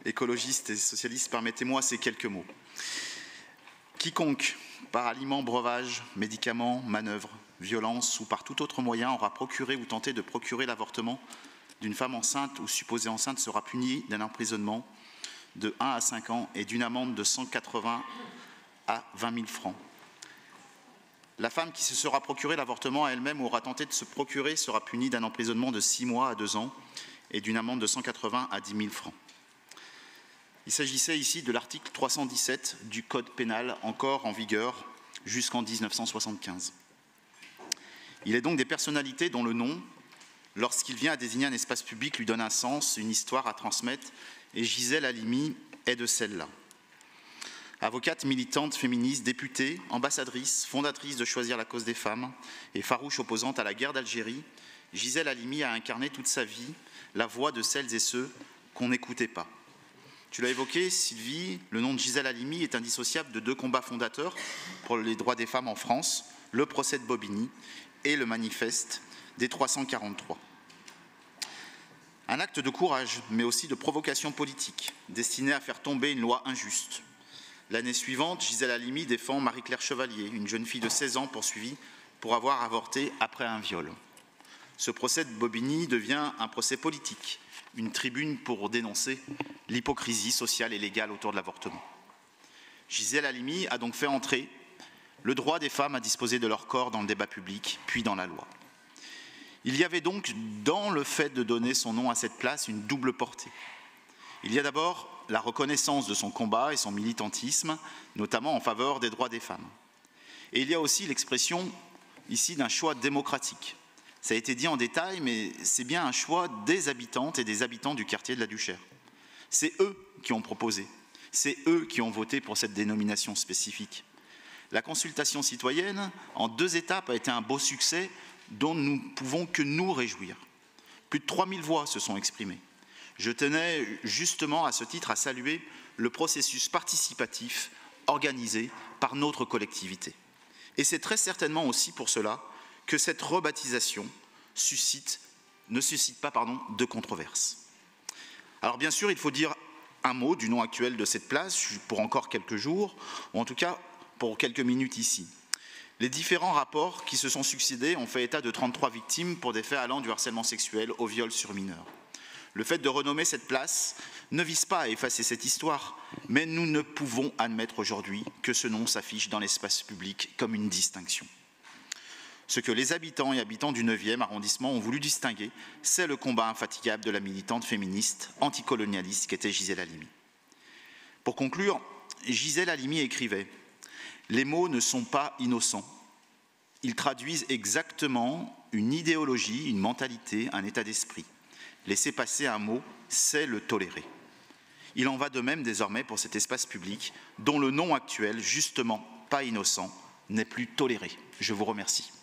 écologistes et socialistes, permettez-moi ces quelques mots. Quiconque, par aliment, breuvage, médicaments, manœuvre, violence ou par tout autre moyen aura procuré ou tenté de procurer l'avortement d'une femme enceinte ou supposée enceinte sera puni d'un emprisonnement de 1 à 5 ans et d'une amende de 180 à 20 000 francs. La femme qui se sera procuré l'avortement à elle-même ou aura tenté de se procurer sera punie d'un emprisonnement de 6 mois à 2 ans et d'une amende de 180 à 10 000 francs. Il s'agissait ici de l'article 317 du Code pénal, encore en vigueur jusqu'en 1975. Il est donc des personnalités dont le nom, lorsqu'il vient à désigner un espace public, lui donne un sens, une histoire à transmettre, et Gisèle Halimi est de celle-là. Avocate, militante, féministe, députée, ambassadrice, fondatrice de Choisir la cause des femmes et farouche opposante à la guerre d'Algérie, Gisèle Halimi a incarné toute sa vie la voix de celles et ceux qu'on n'écoutait pas. Tu l'as évoqué, Sylvie, le nom de Gisèle Halimi est indissociable de 2 combats fondateurs pour les droits des femmes en France, le procès de Bobigny et le manifeste des 343. Un acte de courage, mais aussi de provocation politique, destiné à faire tomber une loi injuste. L'année suivante, Gisèle Halimi défend Marie-Claire Chevalier, une jeune fille de 16 ans poursuivie pour avoir avorté après un viol. Ce procès de Bobigny devient un procès politique, une tribune pour dénoncer l'hypocrisie sociale et légale autour de l'avortement. Gisèle Halimi a donc fait entrer le droit des femmes à disposer de leur corps dans le débat public, puis dans la loi. Il y avait donc, dans le fait de donner son nom à cette place, une double portée. Il y a d'abord la reconnaissance de son combat et son militantisme, notamment en faveur des droits des femmes. Et il y a aussi l'expression ici d'un choix démocratique. Ça a été dit en détail, mais c'est bien un choix des habitantes et des habitants du quartier de la Duchère. C'est eux qui ont proposé, c'est eux qui ont voté pour cette dénomination spécifique. La consultation citoyenne, en 2 étapes, a été un beau succès dont nous ne pouvons que nous réjouir. Plus de 3000 voix se sont exprimées. Je tenais justement à ce titre à saluer le processus participatif organisé par notre collectivité. Et c'est très certainement aussi pour cela que cette rebaptisation ne suscite pas de controverse. Alors bien sûr, il faut dire un mot du nom actuel de cette place pour encore quelques jours, ou en tout cas pour quelques minutes ici. Les différents rapports qui se sont succédés ont fait état de 33 victimes pour des faits allant du harcèlement sexuel au viol sur mineurs. Le fait de renommer cette place ne vise pas à effacer cette histoire, mais nous ne pouvons admettre aujourd'hui que ce nom s'affiche dans l'espace public comme une distinction. Ce que les habitants et habitants du 9e arrondissement ont voulu distinguer, c'est le combat infatigable de la militante féministe anticolonialiste qu'était Gisèle Halimi. Pour conclure, Gisèle Halimi écrivait « Les mots ne sont pas innocents. Ils traduisent exactement une idéologie, une mentalité, un état d'esprit. Laisser passer un mot, c'est le tolérer. » Il en va de même désormais pour cet espace public dont le nom actuel, justement pas innocent, n'est plus toléré. Je vous remercie.